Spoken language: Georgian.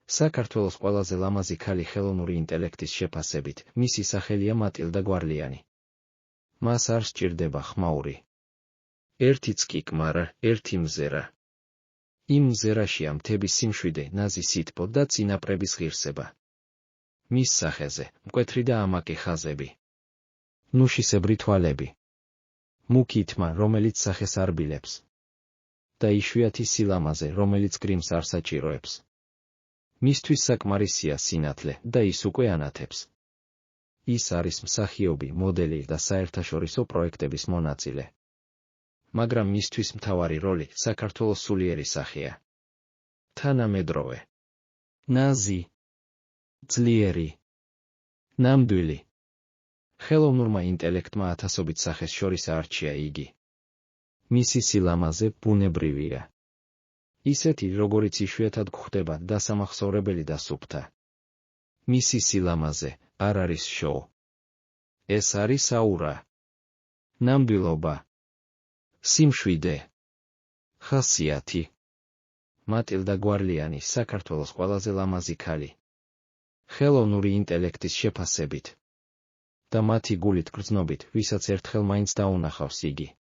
საქართველოს ყველაზე ლამაზი ქალი ხელოვნური ინტელექტის შეფასებით, მისი სახელია მატილდა გვარლიანი. მას არ სჭირდება ხმაური. ერთი წკიკმარა, ერთი მზერა. იმ მზერაშია მთების სიმშვიდე, ნაზი სითბო და წინაპრების ღირსება. მის სახეზე მკვეთრი და ამაკი ხაზები. ნუშისებრი თვალები. მუქი თმა, რომელიც სახეს არბილებს. და იშვიათი სილამაზე, რომელიც გრიმს არ საჭიროებს. მისთვის საკმარისია სინათლე და ის უკვე ანათებს. ის არის მსახიობი, მოდელი და საერთაშორისო პროექტების მონაწილე. მაგრამ მისთვის მთავარი როლი საქართველოს სულიერი სახეა. თანამედროვე. ნაზი. ძლიერი. ნამდვილი. ხელოვნურმა ინტელექტმა ათასობით სახეს შორის აარჩია იგი. მისი სილამაზე ბუნებრივია. ისეთი, როგორიც იშვიათად გვხვდება დასამახსოვრებელი და სუფთა. მისი სილამაზე არ არის შოუ. ეს არის აურა. ნამდვილობა. სიმშვიდე. ხასიათი. მატილდა გვარლიანი საქართველოს ყველაზე ლამაზი ქალი. ხელოვნური ინტელექტის შეფასებით. და მათი გულით გრძნობით, ვისაც ერთხელ მაინც დაუნახავს იგი.